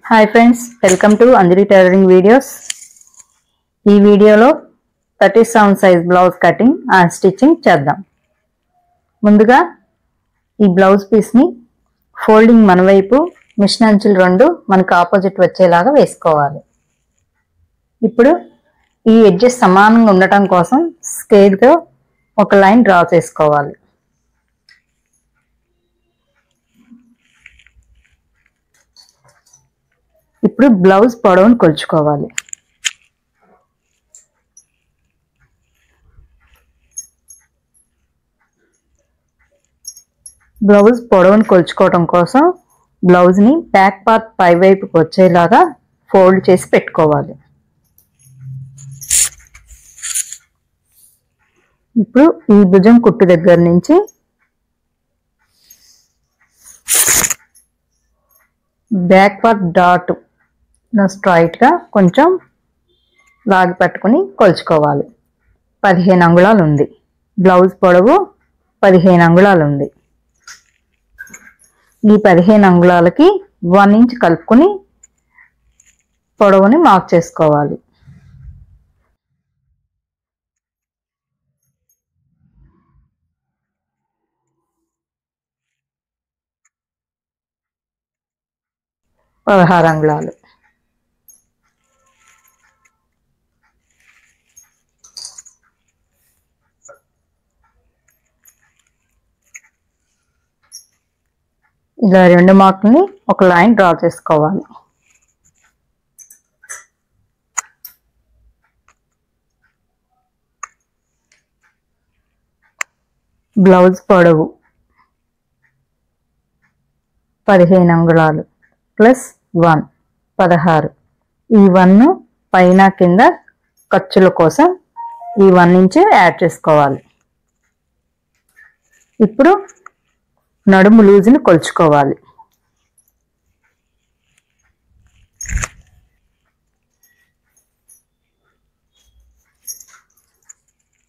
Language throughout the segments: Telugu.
Hi friends, welcome to Anjali Tailoring videos. ఈ వీడియోలో 37 size blouse cutting and stitching చేద్దాం. ముందుగా ఈ బ్లౌజ్ పీస్ ని ఫోల్డింగ్ మన వైపు మిషన్ అంచులు రెండు మనకు ఆపోజిట్ వచ్చేలాగా వేసుకోవాలి. ఇప్పుడు ఈ ఎడ్జెస్ సమానంగా ఉండటం కోసం స్కేల్ తో ఒక లైన్ డ్రా చేసుకోవాలి. ఇప్పుడు బ్లౌజ్ పొడవును కొలుచుకోవాలి. బ్లౌజ్ పొడవును కొలుచుకోవడం కోసం బ్లౌజ్ ని బ్యాక్ పార్ట్ పై వైపుకి వచ్చేలాగా ఫోల్డ్ చేసి పెట్టుకోవాలి. ఇప్పుడు ఈ భుజం కుట్టు దగ్గర నుంచి బ్యాక్ పార్ట్ డాట్ స్ట్రైట్ గా కొంచెం లాగి పట్టుకుని కొలుచుకోవాలి. 15 అంగుళాలు ఉంది. బ్లౌజ్ పొడవు 15 అంగుళాలు ఉంది. ఈ 15 అంగుళాలకి 1 ఇంచ్ కలుపుకుని పొడవుని మార్క్ చేసుకోవాలి. పదహారు అంగుళాలు. ఇలా రెండు మార్కుల్ని ఒక లైన్ డ్రా చేసుకోవాలి. బ్లౌజ్ పొడవు 15 అంగుళాలు ప్లస్ 1 16. ఈ 1 పైన కింద ఖర్చుల కోసం ఈ 1 ఇంచ్ యాడ్ చేసుకోవాలి. ఇప్పుడు నడుము లూజుని కొలుచుకోవాలి.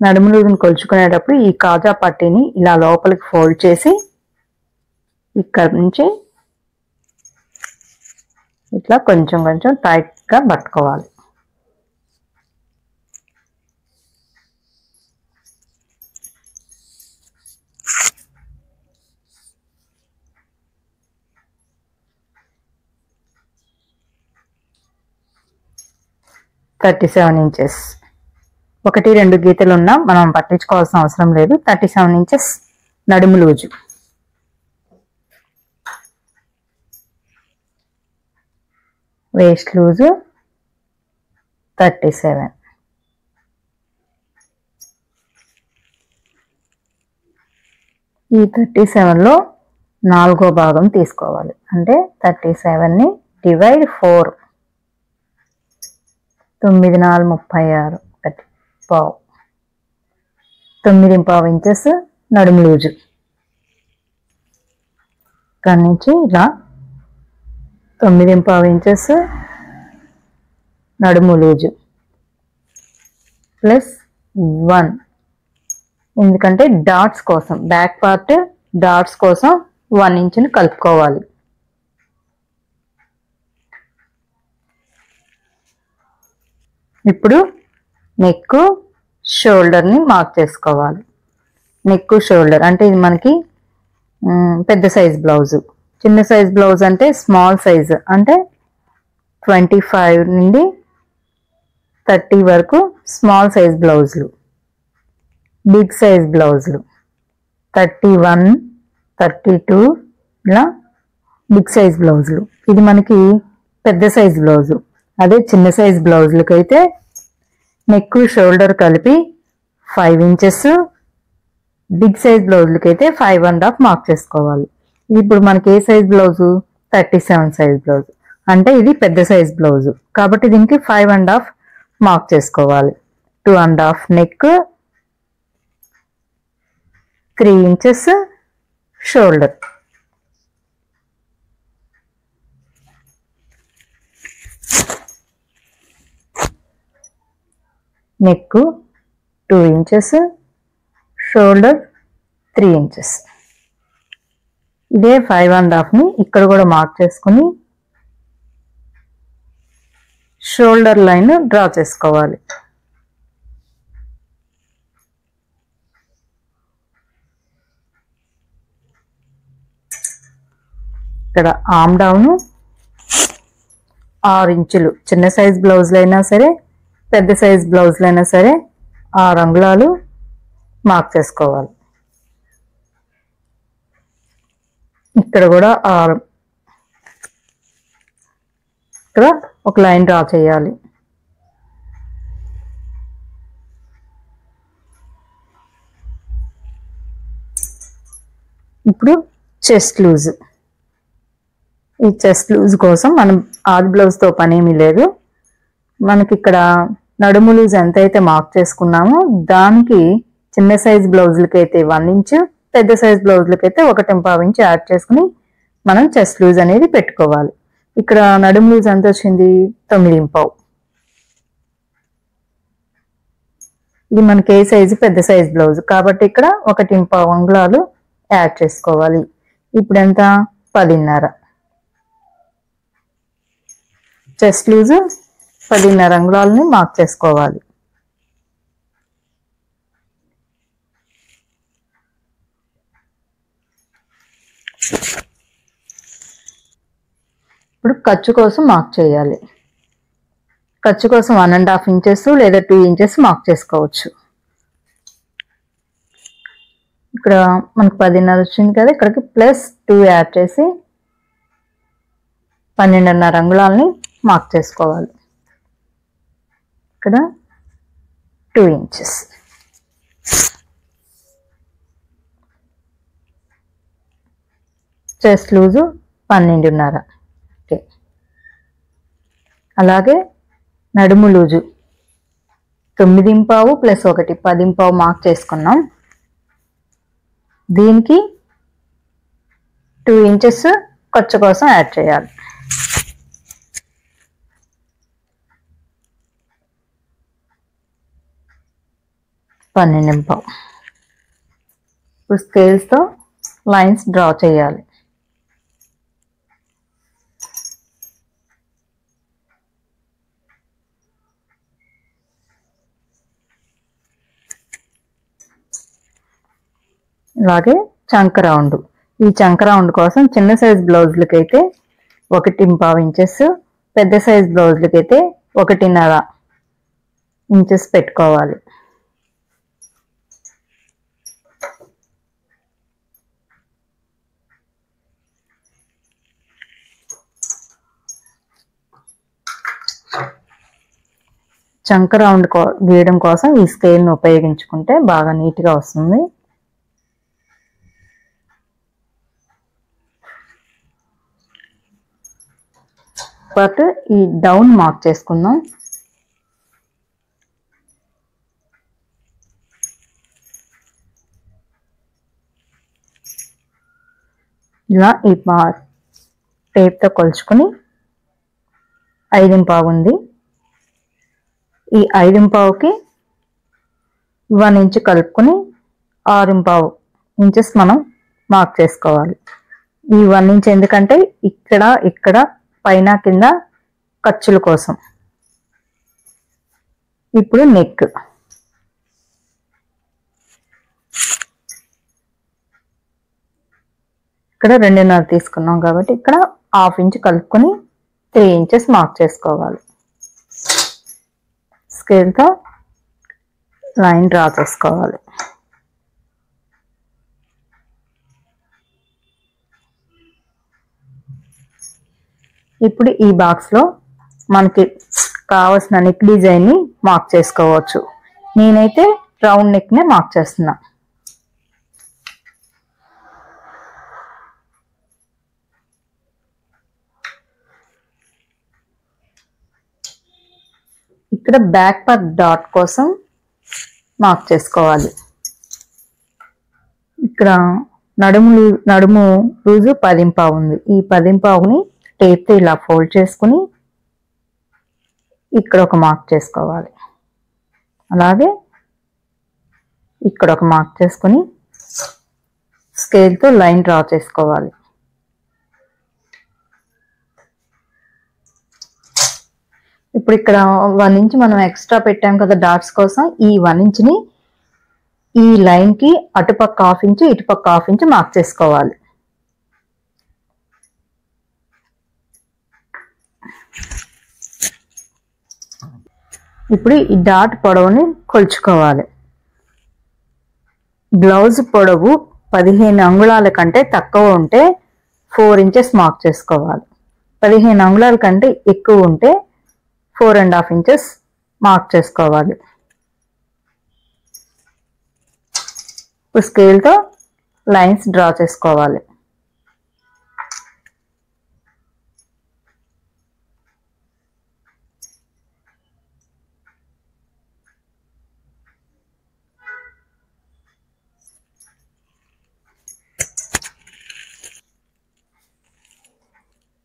నడుము లూజుని కొలుచుకునేటప్పుడు ఈ కాజా పట్టీని ఇలా లోపలికి ఫోల్డ్ చేసి ఇక్కడ నుంచి ఇట్లా కొంచెం కొంచెం టైట్ గా పట్టుకోవాలి. (37 ఇంచెస్). 1-2 గీతలు ఉన్నా మనం పట్టించుకోవాల్సిన అవసరం లేదు. 37 ఇంచెస్ నడుము లూజు. Waste loose 37. ఈ 37లో 4వ భాగం తీసుకోవాలి. అంటే 37ని డివైడ్ 4. 9 4 36 1 పావు. 9.5 ఇంచెస్ నడుము లూజు. ఇక్కడ నుంచి ఇలా 9.5 ఇంచెస్ నడుము లూజు ప్లస్ 1. ఎందుకంటే డాట్స్ కోసం, బ్యాక్ పార్ట్ డాట్స్ కోసం 1 ఇంచుని కలుపుకోవాలి. ఇప్పుడు నెక్ షోల్డర్ని మార్క్ చేసుకోవాలి. నెక్ షోల్డర్ అంటే ఇది మనకి పెద్ద సైజ్ బ్లౌజు. చిన్న సైజ్ బ్లౌజ్ అంటే స్మాల్ సైజ్ అంటే 25 నుండి 30 వరకు స్మాల్ సైజ్ బ్లౌజులు. బిగ్ సైజ్ బ్లౌజులు 31 32 ఇలా బిగ్ సైజ్ బ్లౌజులు. ఇది మనకి పెద్ద సైజ్ బ్లౌజు. అదే చిన్న సైజ్ బ్లౌజులకి అయితే నెక్ షోల్డర్ కలిపి 5 ఇంచెస్, బిగ్ సైజ్ బ్లౌజులకి అయితే 5.5 మార్క్ చేసుకోవాలి. ఇప్పుడు మనకి ఏ సైజ్ బ్లౌజు? 37 size blouse. అంటే ఇది పెద్ద సైజ్ బ్లౌజు కాబట్టి దీనికి 5.5 మార్క్ చేసుకోవాలి. 2.5 neck, 3 inches shoulder. Neck 2 inches, shoulder 3 inches. ఇదే 5.5ని ఇక్కడ కూడా మార్క్ చేసుకుని షోల్డర్ లైన్ డ్రా చేసుకోవాలి. ఇక్కడ ఆర్మ్ డౌన్ 6 ఇంచులు, చిన్న సైజ్ బ్లౌజ్లు అయినా సరే పెద్ద సైజ్ బ్లౌజ్లు అయినా సరే 6 అంగుళాలు మార్క్ చేసుకోవాలి. ఇక్కడ కూడా 6, ఇక్కడ ఒక లైన్ డ్రా చేయాలి. ఇప్పుడు చెస్ట్ లూజ్. ఈ చెస్ట్ లూజ్ కోసం మనం ఆది బ్లౌజ్తో పనేమీ లేదు. మనకి ఇక్కడ నడుము లూజ్ ఎంతైతే మార్క్ చేసుకున్నామో దానికి చిన్న సైజ్ బ్లౌజులకి అయితే 1 ఇంచు, పెద్ద సైజ్ బ్లౌజులకి అయితే 1.5 ఇంచు యాడ్ చేసుకుని మనం చెస్ట్ లూజ్ అనేది పెట్టుకోవాలి. ఇక్కడ నడుము లూజ్ ఎంత వచ్చింది? 9.5. ఇది మనకి ఏ సైజు? పెద్ద సైజ్ బ్లౌజ్ కాబట్టి ఇక్కడ 1.5 అంగుళాలు యాడ్ చేసుకోవాలి. ఇప్పుడు ఎంత? 10.5. చెస్ట్ లూజ్ 10.5 అంగుళాలని మార్క్ చేసుకోవాలి. ఇప్పుడు ఖర్చు కోసం మార్క్ చేయాలి. ఖర్చు కోసం 1.5 ఇంచెస్ లేదా 2 ఇంచెస్ మార్క్ చేసుకోవచ్చు. ఇక్కడ మనకు 10.5 వచ్చింది కదా, ఇక్కడికి +2 యాడ్ చేసి 12.5 అంగుళాలని మార్క్ చేసుకోవాలి. ఇక్కడ 2 ఇంచెస్. Chest loose 12.5. ఓకే. అలాగే నడుము లూజు 9.5 + 1 10.5 మార్క్ చేసుకున్నాం. దీనికి 2 ఇంచెస్ ఖర్చు కోసం యాడ్ చేయాలి. ఇప్పుడు స్కేల్స్తో లైన్స్ డ్రా చేయాలి. అలాగే చంక రౌండ్. ఈ చంక రౌండ్ కోసం చిన్న సైజ్ బ్లౌజులకి అయితే 1.5 ఇంచెస్, పెద్ద సైజ్ బ్లౌజులకి అయితే 1.5 ఇంచెస్ పెట్టుకోవాలి. చంక రౌండ్ గీయడం కోసం ఈ స్కేల్ని ఉపయోగించుకుంటే బాగా నీట్గా వస్తుంది. బట్ ఈ డౌన్ మార్క్ చేసుకుందాం. ఇలా ఈ టేప్తో కొలుచుకొని 5.5 ఉంది. ఈ 5.5కి 1 ఇంచు కలుపుకొని 6.5 ఇంచెస్ మనం మార్క్ చేసుకోవాలి. ఈ 1 ఇంచ్ ఎందుకంటే ఇక్కడ పైన కింద ఖర్చుల కోసం. ఇప్పుడు నెక్. ఇక్కడ 2.5 తీసుకున్నాం కాబట్టి ఇక్కడ 1/2 ఇంచ్ కలుపుకొని 3 ఇంచెస్ మార్క్ చేసుకోవాలి. స్కేల్తో లైన్ డ్రా చేసుకోవాలి. ఇప్పుడు ఈ బాక్స్లో మనకి కావాల్సిన నెక్ డిజైన్ని మార్క్ చేసుకోవచ్చు. నేనైతే రౌండ్ నెక్నే మార్క్ చేస్తున్నా. ఇక్కడ బ్యాక్ పార్ట్ డాట్ కోసం మార్క్ చేసుకోవాలి. ఇక్కడ నడుము లూజు 10.5 ఉంది. ఈ 10.5ని టేప్తో ఇలా ఫోల్డ్ చేసుకుని ఇక్కడ ఒక మార్క్ చేసుకోవాలి. అలాగే ఇక్కడ ఒక మార్క్ చేసుకుని స్కేల్తో లైన్ డ్రా చేసుకోవాలి. ఇప్పుడు ఇక్కడ 1 ఇంచ్ మనం ఎక్స్ట్రా పెట్టాం కదా డాట్స్ కోసం, ఈ 1 ఇంచ్ని ఈ లైన్కి అటుపక్క 1/2 ఇంచ్ ఇటుపక్క 1/2 ఇంచ్ మార్క్ చేసుకోవాలి. ఇప్పుడు ఈ డాట్ పొడవుని కొలుచుకోవాలి. బ్లౌజ్ పొడవు 15 అంగుళాల కంటే తక్కువ ఉంటే 4 ఇంచెస్ మార్క్ చేసుకోవాలి. 15 అంగుళాల కంటే ఎక్కువ ఉంటే 4.5 ఇంచెస్ మార్క్ చేసుకోవాలి. ఇప్పుడు స్కేల్తో లైన్స్ డ్రా చేసుకోవాలి.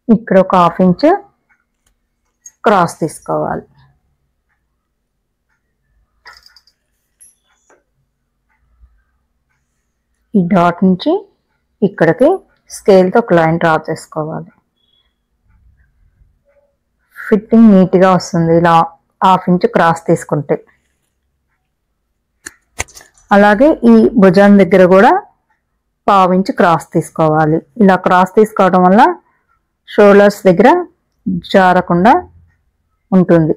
ఇక్కడ ఒక 1/2 ఇంచ్ క్రాస్ తీసుకోవాలి. ఈ డాట్ నుంచి ఇక్కడికి స్కేల్తో ఒక లైన్ డ్రా చేసుకోవాలి. ఫిట్టింగ్ నీట్గా వస్తుంది ఇలా 1/2 ఇంచ్ క్రాస్ తీసుకుంటే. అలాగే ఈ భుజం దగ్గర కూడా 1/2 ఇంచ్ క్రాస్ తీసుకోవాలి. ఇలా క్రాస్ తీసుకోవడం వల్ల షోల్డర్స్ దగ్గర జారకుండా ఉంటుంది.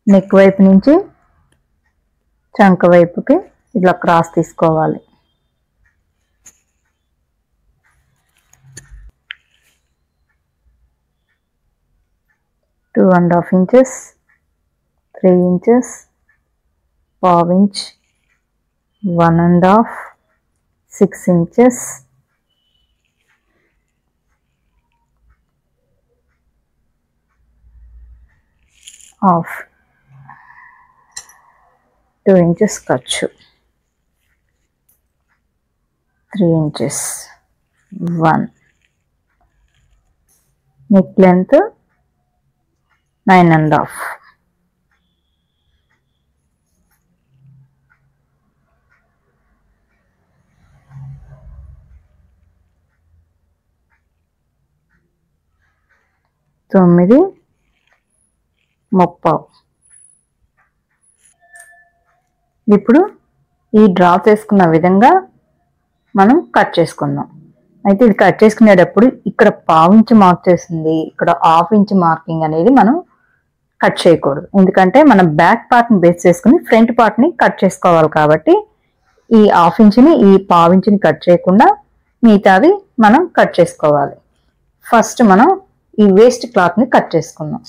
నెక్ వైపు నుంచి చంక వైపుకి ఇలా క్రాస్ తీసుకోవాలి. 2.5 inches, 3 inches, 1/2 inch, 1.5, 6 inches, 1/2, 2 inches ఖర్చు, 3 ఇంచెస్, 1, నెక్ లెంత్ 9.5. తొమ్మిది 9.5. ఇప్పుడు ఈ డ్రా చేసుకున్న విధంగా మనం కట్ చేసుకుందాం. అయితే ఇది కట్ చేసుకునేటప్పుడు ఇక్కడ 1/2 ఇంచ్ మార్క్ చేసింది, ఇక్కడ 1/2 ఇంచ్ మార్కింగ్ అనేది మనం కట్ చేయకూడదు. ఎందుకంటే మనం బ్యాక్ పార్ట్ని బేస్ చేసుకుని ఫ్రంట్ పార్ట్ని కట్ చేసుకోవాలి కాబట్టి ఈ 1/2 ఇంచ్ని ఈ 1/2 ఇంచ్ని కట్ చేయకుండా మిగతాది మనం కట్ చేసుకోవాలి. ఫస్ట్ మనం ఈ వేస్ట్ క్లాత్ని కట్ చేసుకుందాం.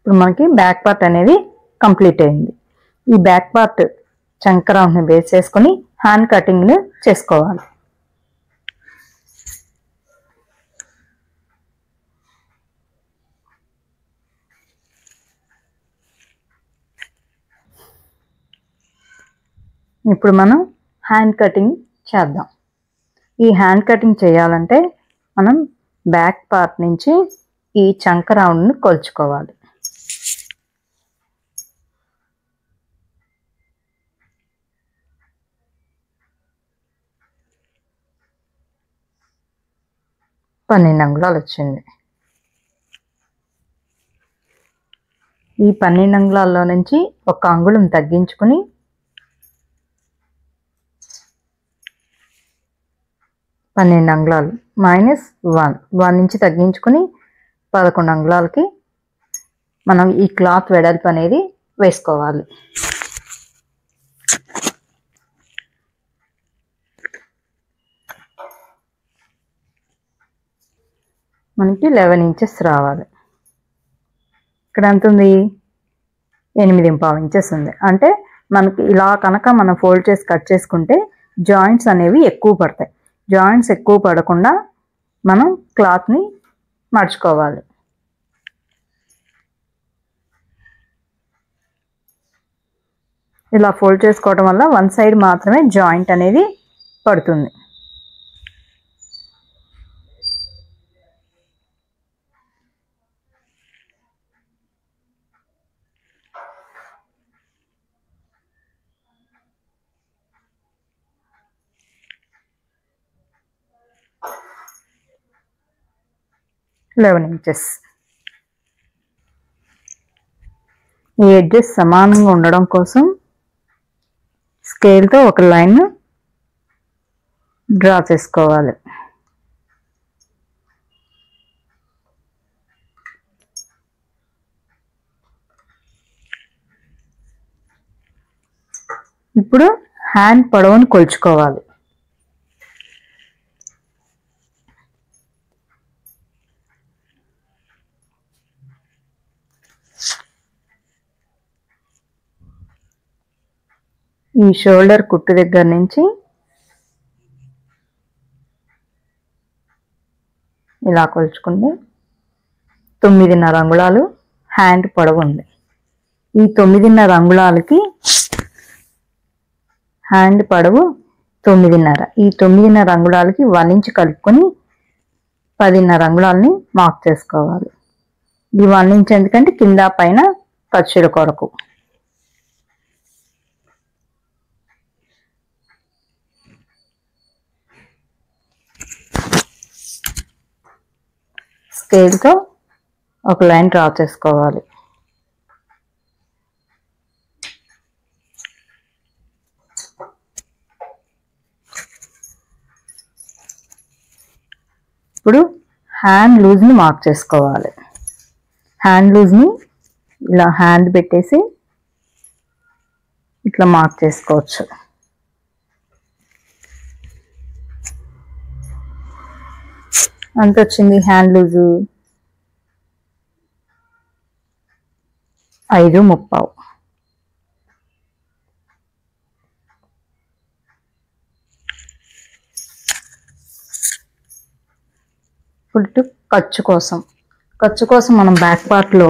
ఇప్పుడు మనకి బ్యాక్ పార్ట్ అనేది కంప్లీట్ అయింది. ఈ బ్యాక్ పార్ట్ చంక రౌండ్ని బేస్ చేసుకొని హ్యాండ్ కటింగ్ని చేసుకోవాలి. ఇప్పుడు మనం హ్యాండ్ కటింగ్ చేద్దాం. ఈ హ్యాండ్ కటింగ్ చేయాలంటే మనం బ్యాక్ పార్ట్ నుంచి ఈ చంక రౌండ్ని కొలుచుకోవాలి. పన్నెండు అంగుళాలు వచ్చింది. ఈ 12 అంగుళాల్లో నుంచి 1 అంగుళం తగ్గించుకుని -12 అంగుళాలు -1 నుంచి తగ్గించుకుని 11 అంగుళాలకి మనం ఈ క్లాత్ వెడల్పు అనేది వేసుకోవాలి. మనకి 11 ఇంచెస్ రావాలి. ఇక్కడ ఎంత ఉంది? 8.25 ఇంచెస్ ఉంది. అంటే మనకి ఇలా కనుక మనం ఫోల్డ్ చేసి కట్ చేసుకుంటే జాయింట్స్ అనేవి ఎక్కువ పడతాయి. జాయింట్స్ ఎక్కువ పడకుండా మనం క్లాత్ని మడుచుకోవాలి. ఇలా ఫోల్డ్ చేసుకోవడం వల్ల వన్ సైడ్ మాత్రమే జాయింట్ అనేది పడుతుంది. ఇంచెస్. ఈ ఎడ్జెస్ సమానంగా ఉండడం కోసం స్కేల్తో ఒక లైన్ డ్రా చేసుకోవాలి. ఇప్పుడు హ్యాండ్ పొడవును కొలుచుకోవాలి. ఈ షోల్డర్ కుట్టు దగ్గర నుంచి ఇలా కొలుచుకుంటే 9.5 అంగుళాలు హ్యాండ్ పొడవు ఉంది. ఈ 9.5 అంగుళాలకి హ్యాండ్ పొడవు 9.5. ఈ 9.5 అంగుళాలకి 1 ఇంచ్ కలుపుకొని 10.5 అంగుళాలని మార్క్ చేసుకోవాలి. ఈ 1 ఇంచ్ ఎందుకంటే కింద పైన ఖర్చుల కొరకు. స్కేల్తో ఒక లైన్ డ్రా చేసుకోవాలి. ఇప్పుడు హ్యాండ్ లూజ్ని మార్క్ చేసుకోవాలి. హ్యాండ్ లూజ్ని ఇలా హ్యాండ్ పెట్టేసి ఇట్లా మార్క్ చేసుకోవచ్చు. అంత వచ్చింది హ్యాండ్ లూజు 5.35. ఇప్పుడు ఖర్చు కోసం మనం బ్యాక్ పార్ట్లో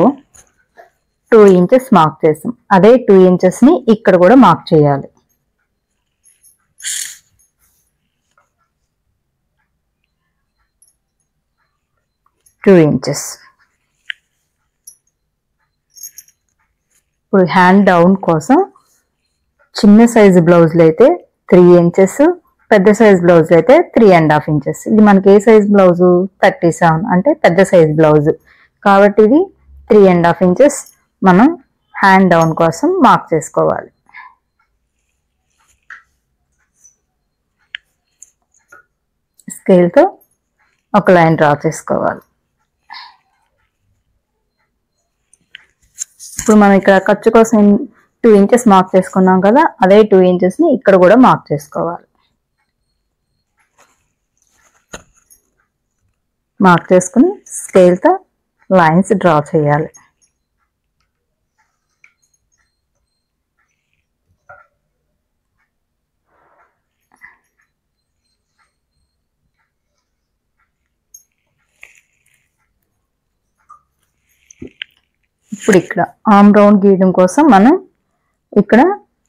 2 ఇంచెస్ మార్క్ చేసాం. అదే 2 ఇంచెస్ని ఇక్కడ కూడా మార్క్ చేయాలి. ఇంచెస్. ఇప్పుడు హ్యాండ్ డౌన్ కోసం చిన్న సైజు బ్లౌజ్లు అయితే 3 ఇంచెస్, పెద్ద సైజ్ బ్లౌజ్ అయితే 3.5 ఇంచెస్. ఇది మనకి ఏ సైజ్ బ్లౌజు? 37 అంటే పెద్ద సైజ్ బ్లౌజ్ కాబట్టి ఇది 3.5 ఇంచెస్ మనం హ్యాండ్ డౌన్ కోసం మార్క్ చేసుకోవాలి. స్కేల్తో ఒక లైన్ డ్రా చేసుకోవాలి. ఇప్పుడు మనం ఇక్కడ ఖర్చు కోసం 2 ఇంచెస్ మార్క్ చేసుకున్నాం కదా, అదే 2 ఇంచెస్ని ఇక్కడ కూడా మార్క్ చేసుకోవాలి. మార్క్ చేసుకుని స్కేల్తో లైన్స్ డ్రా చేయాలి. ఇప్పుడు ఇక్కడ ఆర్మ్ రౌండ్ గీయడం కోసం మనం ఇక్కడ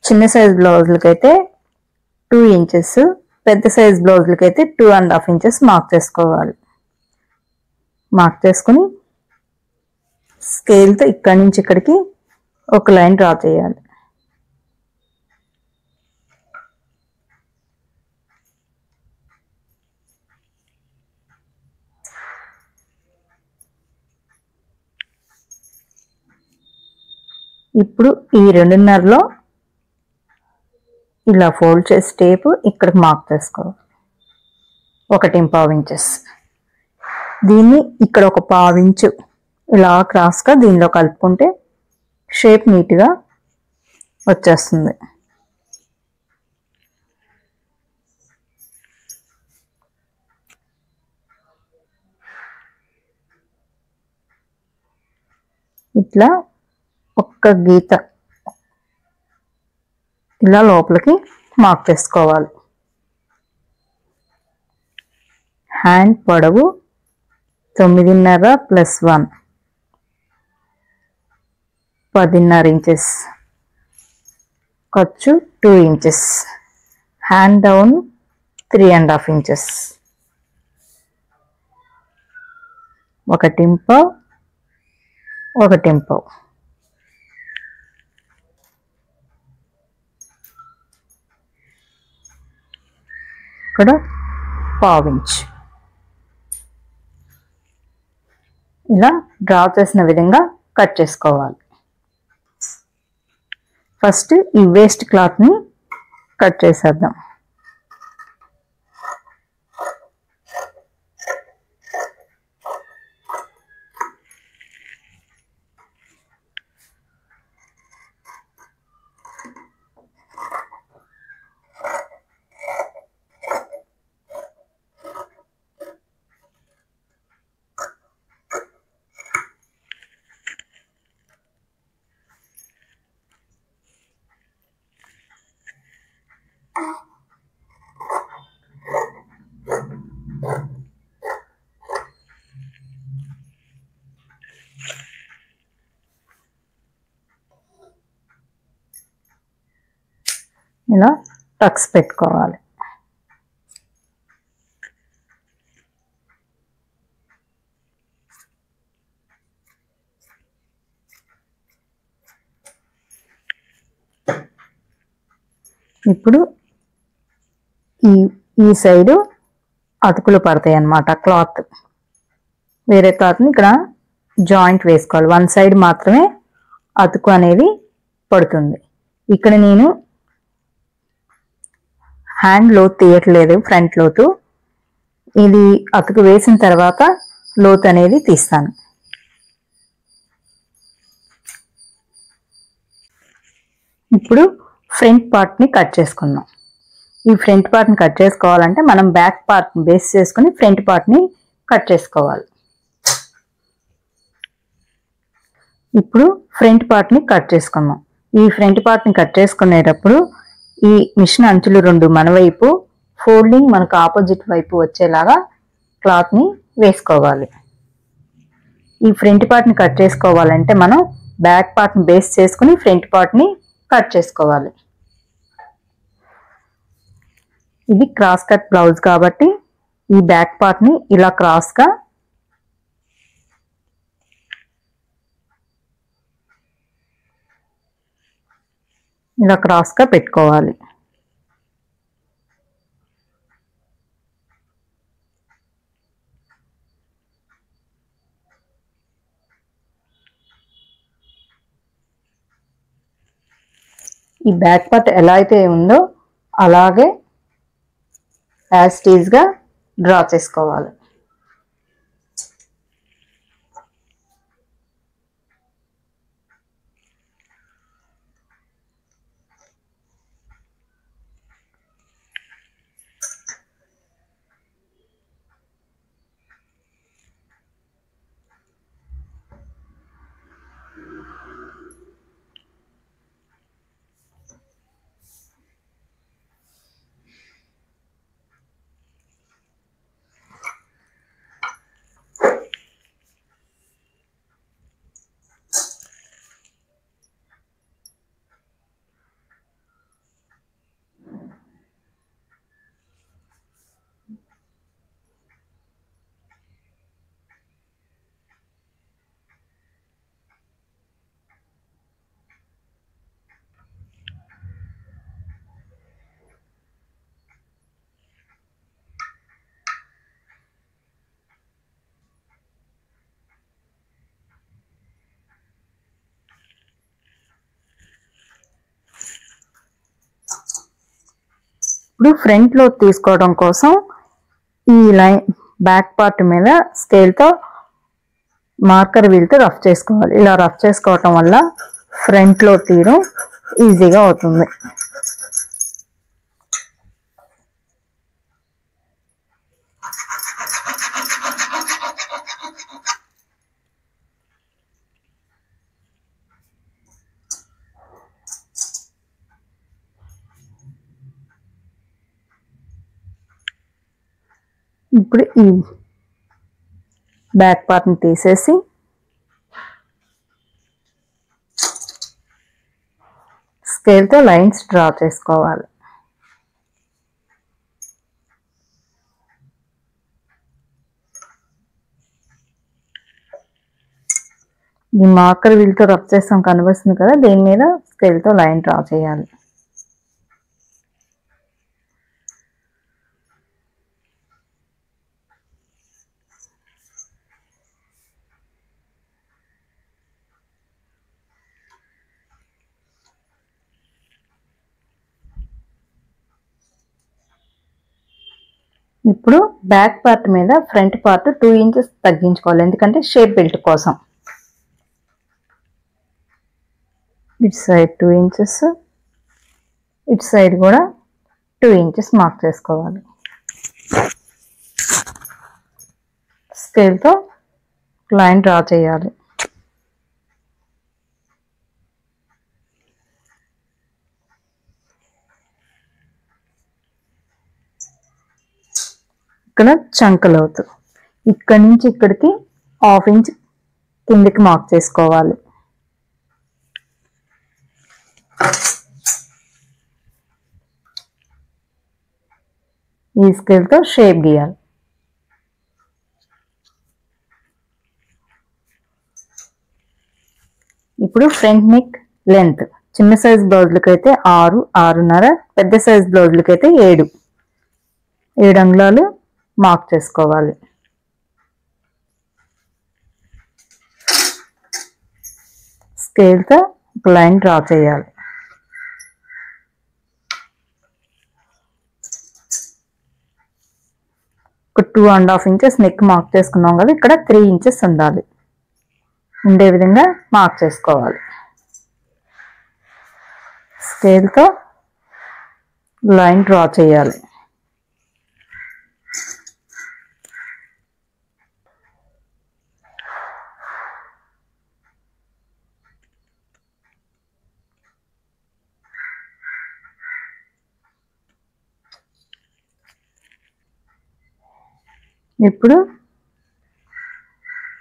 చిన్న సైజ్ బ్లౌజులకి అయితే 2 ఇంచెస్, పెద్ద సైజ్ బ్లౌజులకి అయితే 2.5 ఇంచెస్ మార్క్ చేసుకోవాలి. మార్క్ చేసుకుని స్కేల్తో ఇక్కడి నుంచి ఇక్కడికి ఒక లైన్ డ్రా చేయాలి. ఇప్పుడు ఈ 2.5లో ఇలా ఫోల్డ్ చేసి టేపు ఇక్కడికి మార్క్ చేసుకోవాలి. 1.25 ఇంచెస్. దీన్ని ఇక్కడ ఒక 1/2 ఇంచు ఇలా క్రాస్గా దీనిలో కలుపుకుంటే షేప్ నీట్గా వచ్చేస్తుంది. ఇట్లా ఒక్క గీత ఇలా లోపలికి మార్క్ చేసుకోవాలి. హ్యాండ్ పొడవు 9.5 + 1 10.5 ఇంచెస్. ఖర్చు 2 ఇంచెస్. Hand down 3.5 inches. 1.25 1.25. ఇక్కడ 1/2 ఇంచ్. ఇలా డ్రా చేసిన విధంగా కట్ చేసుకోవాలి. ఫస్ట్ ఈ వేస్ట్ క్లాత్ని కట్ చేసేద్దాం. ఇలా టక్స్ పెట్టుకోవాలి. ఇప్పుడు ఈ సైడు అతుకులు పడతాయి అన్నమాట. క్లాత్ వేరే క్లాత్ని ఇక్కడ జాయింట్ వేసుకోవాలి. వన్ సైడ్ మాత్రమే అతుకు అనేది పడుతుంది. ఇక్కడ నేను హ్యాండ్ లోతు తీయట్లేదు, ఫ్రంట్ లోతు. ఇది అతుకు వేసిన తర్వాత లోతు అనేది తీస్తాను. ఇప్పుడు ఫ్రంట్ పార్ట్ని కట్ చేసుకుందాం. ఈ ఫ్రంట్ పార్ట్ని కట్ చేసుకోవాలంటే మనం బ్యాక్ పార్ట్ని బేస్ చేసుకుని ఫ్రంట్ పార్ట్ని కట్ చేసుకోవాలి. ఇప్పుడు ఫ్రంట్ పార్ట్ని కట్ చేసుకుందాం. ఈ ఫ్రంట్ పార్ట్ని కట్ చేసుకునేటప్పుడు ఈ మిషన్ అంచులు 2 మన వైపు, ఫోల్డింగ్ మనకు ఆపోజిట్ వైపు వచ్చేలాగా క్లాత్ని వేసుకోవాలి. ఈ ఫ్రంట్ పార్ట్ని కట్ చేసుకోవాలంటే మనం బ్యాక్ పార్ట్ని బేస్ చేసుకుని ఫ్రంట్ పార్ట్ని కట్ చేసుకోవాలి. ఇది క్రాస్ కట్ బ్లౌజ్ కాబట్టి ఈ బ్యాక్ పార్ట్ని ఇలా క్రాస్గా పెట్టుకోవాలి. ఈ బ్యాక్ పార్ట్ ఎలా అయితే ఉందో అలాగే యాజ్ ఇట్ ఈజ్ గా డ్రా చేసుకోవాలి. ఇప్పుడు ఫ్రంట్ లో తీసుకోవడం కోసం ఈ లైన్ బ్యాక్ పార్ట్ మీద స్కేల్తో మార్కర్ వీల్తో రఫ్ చేసుకోవాలి. ఇలా రఫ్ చేసుకోవటం వల్ల ఫ్రంట్ లో తీయడం ఈజీగా అవుతుంది. ఇప్పుడు ఈ బ్యాక్ పార్ట్ని తీసేసి స్కేల్తో లైన్స్ డ్రా చేసుకోవాలి. ఈ మార్కర్ వీల్తో రఫ్ చేస్తాం కనిపిస్తుంది కదా, దీని మీద స్కేల్తో లైన్ డ్రా చేయాలి. ఇప్పుడు బ్యాక్ పార్ట్ మీద ఫ్రంట్ పార్ట్ 2 ఇంచెస్ తగ్గించుకోవాలి, ఎందుకంటే షేప్ బెల్ట్ కోసం. ఇటు సైడ్ 2 ఇంచెస్, ఇటు సైడ్ కూడా 2 ఇంచెస్ మార్క్ చేసుకోవాలి. స్కేల్తో లైన్ డ్రా చేయాలి. ఇక్కడ చంకలోతు ఇక్కడి నుంచి ఇక్కడికి 1/2 ఇంచ్ కిందికి మార్క్ చేసుకోవాలి. ఈ స్కేల్తో షేప్ గీయాలి. ఇప్పుడు ఫ్రంట్ నెక్ లెంత్ చిన్న సైజ్ బ్లౌజులకి అయితే 6, 6.5, పెద్ద సైజ్ బ్లౌజులకి అయితే 7 అంగుళాలు మార్క్ చేసుకోవాలి. స్కేల్తో ఒక లైన్ డ్రా చేయాలి. ఒక 2.5 ఇంచెస్ నెక్ మార్క్ చేసుకున్నాం కదా, ఇక్కడ 3 ఇంచెస్ ఉండాలి, ఉండే విధంగా మార్క్ చేసుకోవాలి. స్కేల్తో లైన్ డ్రా చేయాలి. ఇప్పుడు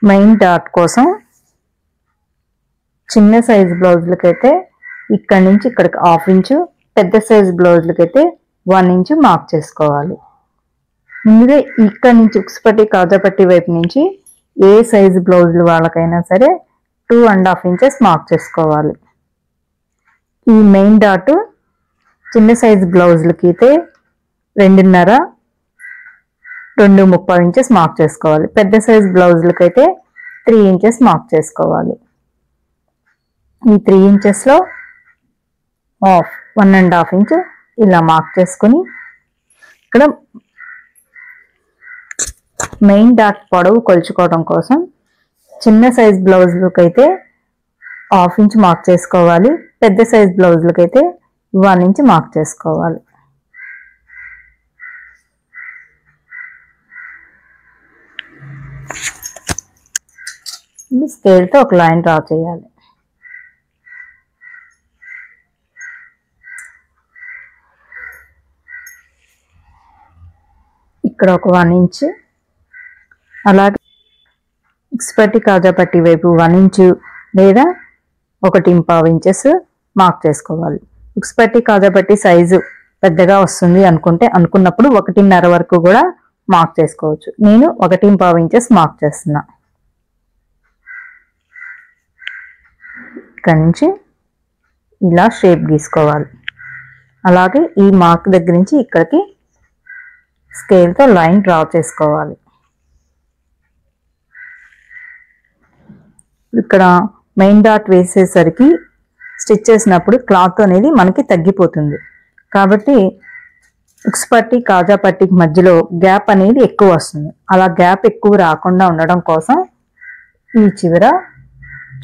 మెయిన్ డాట్ కోసం చిన్న సైజ్ బ్లౌజులకైతే ఇక్కడ నుంచి ఇక్కడికి 1/2 ఇంచు, పెద్ద సైజ్ బ్లౌజులకైతే 1 ఇంచు మార్క్ చేసుకోవాలి. ముందుగా ఇక్కడ నుంచి ఉక్సుపట్టి కాజాపట్టి వైపు నుంచి ఏ సైజు బ్లౌజులు వాళ్ళకైనా సరే 2.5 ఇంచెస్ మార్క్ చేసుకోవాలి. ఈ మెయిన్ డాట్ చిన్న సైజు బ్లౌజులకి అయితే 2.5, 2.35 ఇంచెస్ మార్క్ చేసుకోవాలి. పెద్ద సైజ్ బ్లౌజులకి అయితే 3 ఇంచెస్ మార్క్ చేసుకోవాలి. ఈ 3 ఇంచెస్లో 1.5 ఇంచ్ ఇలా మార్క్ చేసుకొని ఇక్కడ మెయిన్ డాట్ పొడవు కొలుచుకోవడం కోసం చిన్న సైజ్ బ్లౌజులకి అయితే 1/2 ఇంచ్ మార్క్ చేసుకోవాలి, పెద్ద సైజ్ బ్లౌజులకి అయితే 1 ఇంచ్ మార్క్ చేసుకోవాలి. స్కేల్తో ఒక లైన్ డ్రా చేయాలి. ఇక్కడ ఒక 1 ఇంచ్, అలాగే ఉక్సుపట్టి కాజాపట్టి వైపు 1 ఇంచు లేదా 1.25 ఇంచెస్ మార్క్ చేసుకోవాలి. ఉక్సుపట్టి కాజాపట్టి సైజు పెద్దగా వస్తుంది అనుకున్నప్పుడు 1.5 వరకు కూడా మార్క్ చేసుకోవచ్చు. నేను 1.25 ఇంచెస్ మార్క్ చేస్తున్నా. ఇక్కడ నుంచి ఇలా షేప్ గీసుకోవాలి. అలాగే ఈ మార్క్ దగ్గర నుంచి ఇక్కడికి స్కేల్తో లైన్ డ్రా చేసుకోవాలి. ఇక్కడ మెయిన్ డాట్ వేసేసరికి స్టిచ్ చేసినప్పుడు క్లాత్ అనేది మనకి తగ్గిపోతుంది, కాబట్టి ఉక్స్ పట్టి కాజా పట్టికి మధ్యలో గ్యాప్ అనేది ఎక్కువ వస్తుంది. అలా గ్యాప్ ఎక్కువ రాకుండా ఉండడం కోసం ఈ చివర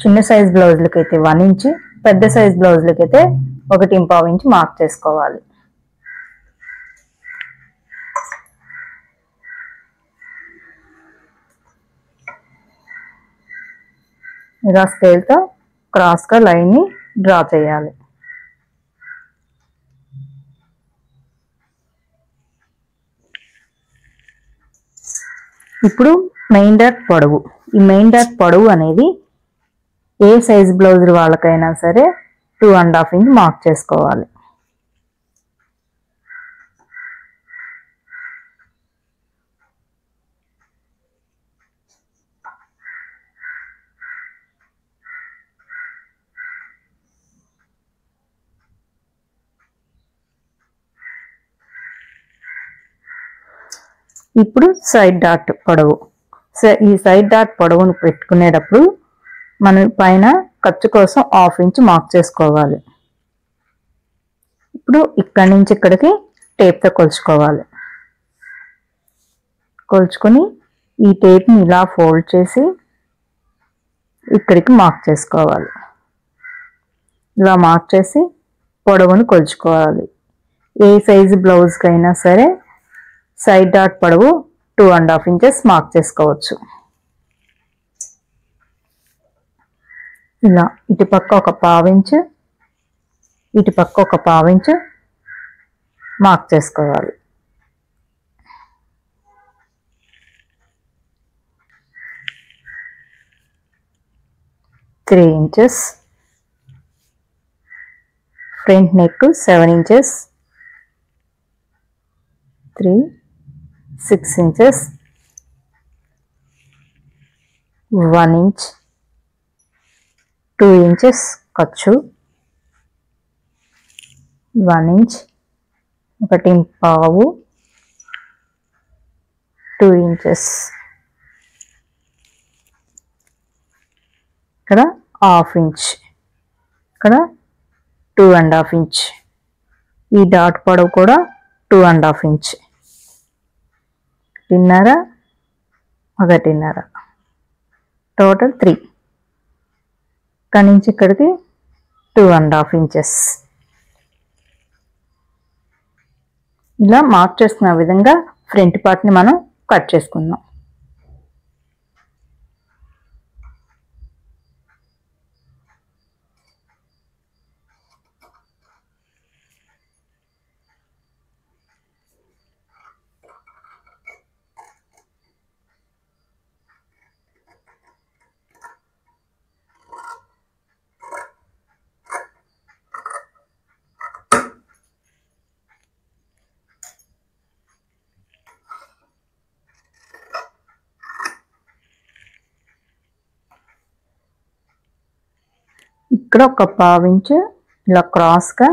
చిన్న సైజ్ బ్లౌజులకైతే 1 ఇంచ్, పెద్ద సైజ్ బ్లౌజులకైతే 1.5 ఇంచ్ మార్క్ చేసుకోవాలి. ఇలా స్కేల్తో క్రాస్గా లైన్ని డ్రా చేయాలి. ఇప్పుడు మెయిన్ డాట్ పొడవు. ఈ మెయిన్ డాట్ పొడవు అనేది ఏ సైజ్ బ్లౌజ్ వాళ్ళకైనా సరే 2.5 ఇంచ్ మార్క్ చేసుకోవాలి. ఇప్పుడు సైడ్ డాట్ పొడవు. ఈ సైడ్ డాట్ పొడవును పెట్టుకునేటప్పుడు మనం పైన ఖర్చు కోసం 1/2 ఇంచ్ మార్క్ చేసుకోవాలి. ఇప్పుడు ఇక్కడి నుంచి ఇక్కడికి టేప్తో కొలుచుకోవాలి. కొలుచుకొని ఈ టేప్ని ఇలా ఫోల్డ్ చేసి ఇక్కడికి మార్క్ చేసుకోవాలి. ఇలా మార్క్ చేసి పొడవును కొలుచుకోవాలి. ఏ సైజు బ్లౌజ్కైనా సరే సైడ్ డాట్ పొడవు 2.5 ఇంచెస్ మార్క్ చేసుకోవచ్చు. ఇలా ఇటుపక్క ఒక 1/2 ఇంచ్, ఇటుపక్క ఒక 1/2 ఇంచ్ మార్క్ చేసుకోవాలి. Three inches, front neck 7 inches, 6 inches, 1 inch, 2 inches ఖర్చు, 1 ఇంచ్, 1.5, 2 ఇంచెస్, ఇక్కడ 1/2 ఇంచ్, ఇక్కడ 2.5 ఇంచ్. ఈ డాట్ పొడవు కూడా 2.5 ఇంచ్. 1.5, 1.5, టోటల్ 3. ఇక్కడి నుంచి ఇక్కడికి 2.5 ఇంచెస్. ఇలా మార్క్ చేసుకున్న విధంగా ఫ్రంట్ పార్ట్ని మనం కట్ చేసుకుందాం. ఇక్కడ ఒక 1/2 ఇంచ్ ఇలా క్రాస్గా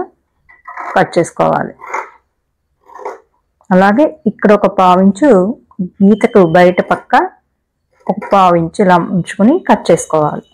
కట్ చేసుకోవాలి. అలాగే ఇక్కడ ఒక 1/2 ఇంచ్ గీతకు బయట పక్క ఒక 1/2 ఇంచ్ ఇలా ఉంచుకొని కట్ చేసుకోవాలి.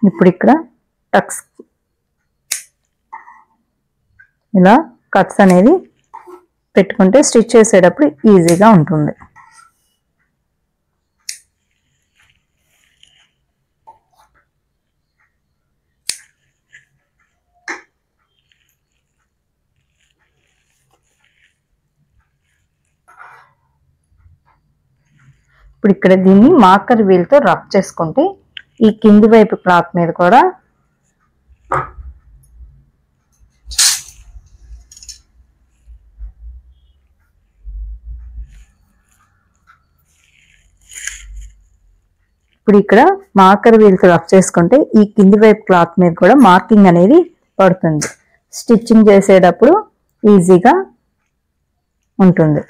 ఇప్పుడు ఇక్కడ టక్స్ ఇలా కట్స్ అనేది పెట్టుకుంటే స్టిచ్ చేసేటప్పుడు ఈజీగా ఉంటుంది. ఇప్పుడు ఇక్కడ దీన్ని మార్కర్ వీల్తో రబ్ చేసుకుంటే ఈ కింది వైపు క్లాత్ మీద కూడా ఇప్పుడు ఇక్కడ మార్కర్ వీల్తో రఫ్ చేసుకుంటే ఈ కింది వైపు క్లాత్ మీద కూడా మార్కింగ్ అనేది పడుతుంది. స్టిచ్చింగ్ చేసేటప్పుడు ఈజీగా ఉంటుంది.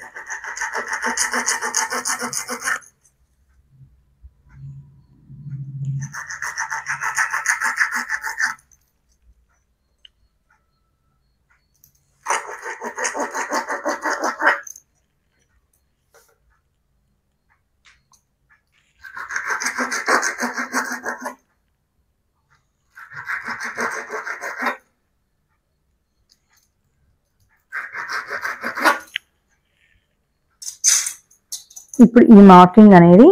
ఇప్పుడు ఈ మార్కింగ్ అనేది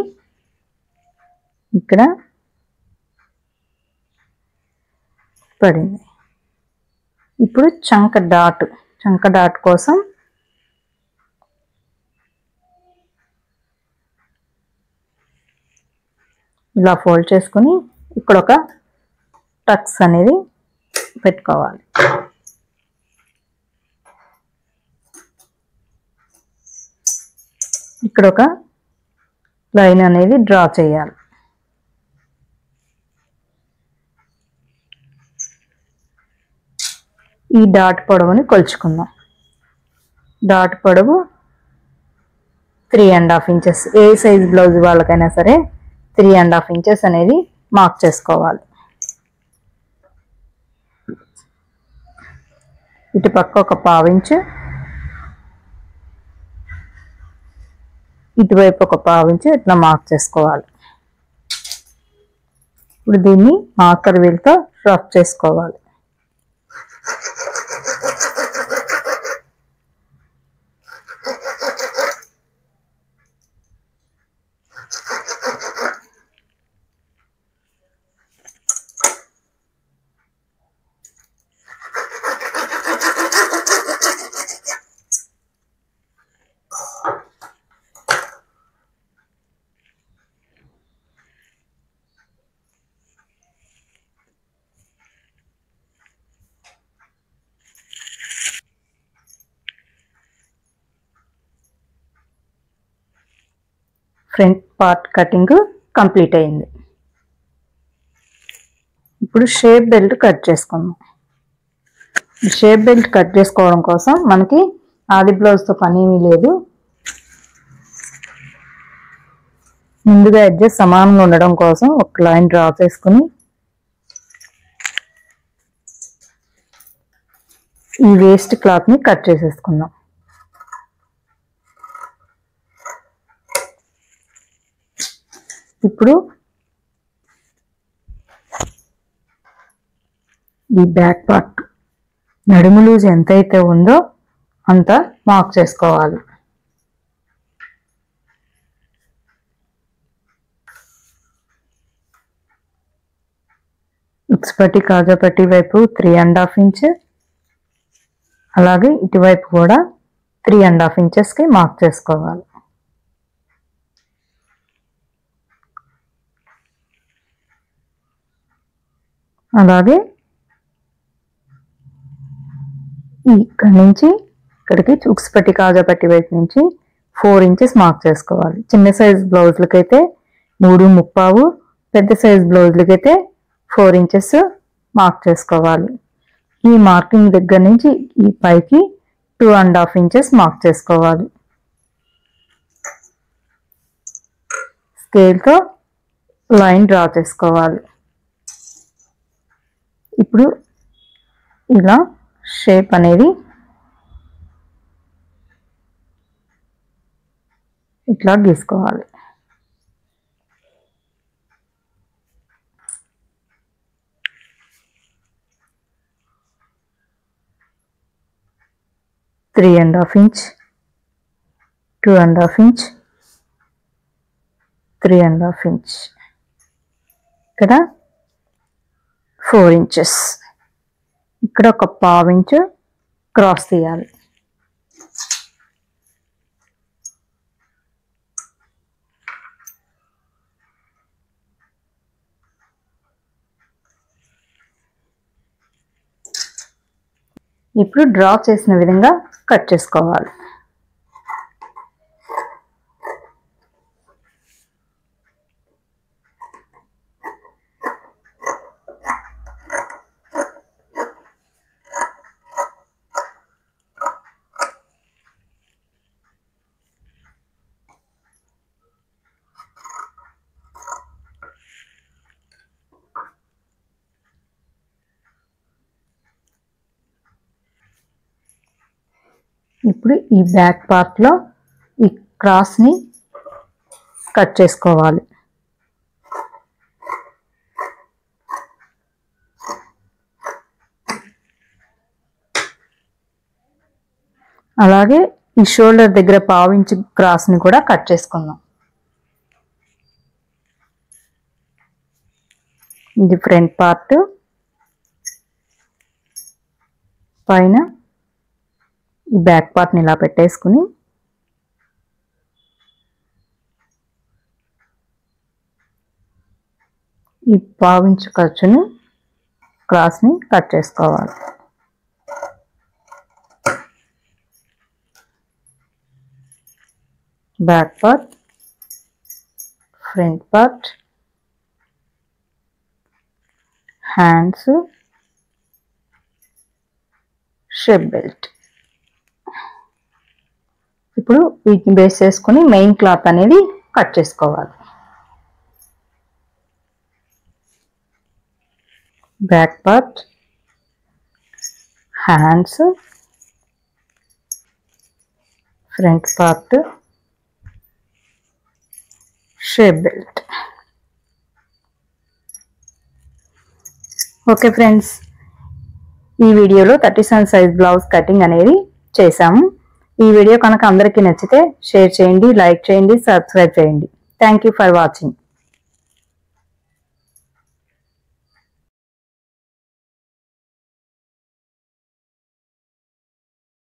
ఇక్కడ పడింది. ఇప్పుడు చంక డాట్ కోసం ఇలా ఫోల్డ్ చేసుకుని ఇక్కడ ఒక టక్స్ అనేది పెట్టుకోవాలి. ఇక్కడ ఒక లైన్ అనేది డ్రా చేయాలి. ఈ డాట్ పొడవుని కొలుచుకుందాం. డాట్ పొడవు 3.5 ఇంచెస్. ఏ సైజ్ బ్లౌజ్ వాళ్ళకైనా సరే 3.5 ఇంచెస్ అనేది మార్క్ చేసుకోవాలి. ఇటు పక్క ఒక 1/2 ఇంచు, ఇటువైపు ఒక 1/2 ఇంచు ఇట్లా మార్క్ చేసుకోవాలి. ఇప్పుడు దీన్ని మార్కర్ వీల్తో రఫ్ చేసుకోవాలి. ఫ్రంట్ పార్ట్ కటింగ్ కంప్లీట్ అయింది. ఇప్పుడు షేప్ బెల్ట్ కట్ చేసుకుందాం. షేప్ బెల్ట్ కట్ చేసుకోవడం కోసం మనకి ఆది బ్లౌజ్తో పని ఏమీ లేదు. ముందుగా ఎడ్జెస్ సమానంగా ఉండడం కోసం ఒక లైన్ డ్రా చేసుకుని ఈ వేస్ట్ క్లాత్ని కట్ చేసేసుకుందాం. ఇప్పుడు ఈ బ్యాక్ పార్ట్ నడుము లూజ్ ఎంతైతే ఉందో అంత మార్క్ చేసుకోవాలి. ఉక్స్పట్టి కాజాపట్టి వైపు 3.5 ఇంచ్, అలాగే ఇటువైపు కూడా 3.5 ఇంచెస్కి మార్క్ చేసుకోవాలి. అలాగే ఇక్కడి నుంచి ఇక్కడికి ఉక్స్పట్టి కాజాపట్టి వైపు నుంచి 4 ఇంచెస్ మార్క్ చేసుకోవాలి. చిన్న సైజ్ బ్లౌజులకైతే 3.5, పెద్ద సైజ్ బ్లౌజులకైతే 4 ఇంచెస్ మార్క్ చేసుకోవాలి. ఈ మార్కింగ్ దగ్గర నుంచి ఈ పైకి 2.5 ఇంచెస్ మార్క్ చేసుకోవాలి. స్కేల్తో లైన్ డ్రా చేసుకోవాలి. ఇప్పుడు ఇలా షేప్ అనేది ఇట్లా గీసుకోవాలి. Three and half inch, 2.5 inch, 3.5 inch, ఇక్కడ 4 ఇంచెస్, ఇక్కడ ఒక 1/2 ఇంచు క్రాస్ తీయాలి. ఇప్పుడు డ్రా చేసిన విధంగా కట్ చేసుకోవాలి. ఇప్పుడు ఈ బ్యాక్ పార్ట్లో ఈ క్రాస్ని కట్ చేసుకోవాలి. అలాగే ఈ షోల్డర్ దగ్గర 1/2 ఇంచ్ క్రాస్ని కూడా కట్ చేసుకుందాం. ఇది ఫ్రంట్ పార్ట్, పైన ఈ బ్యాక్ పార్ట్ని ఇలా పెట్టేసుకుని ఈ 1/2 ఇంచ్ ఖర్చుని క్రాస్ని కట్ చేసుకోవాలి. Back part, front part, hands, shape belt. ఇప్పుడు వీటిని బేస్ చేసుకుని మెయిన్ క్లాత్ అనేది కట్ చేసుకోవాలి. Back part, hands, front part, shape belt. Okay friends, ఈ వీడియోలో 37 సైజ్ బ్లౌజ్ కటింగ్ అనేది చేశాము. ఈ వీడియో కనుక అందరికీ నచ్చితే షేర్ చేయండి, లైక్ చేయండి, సబ్స్క్రైబ్ చేయండి. Thank you for watching.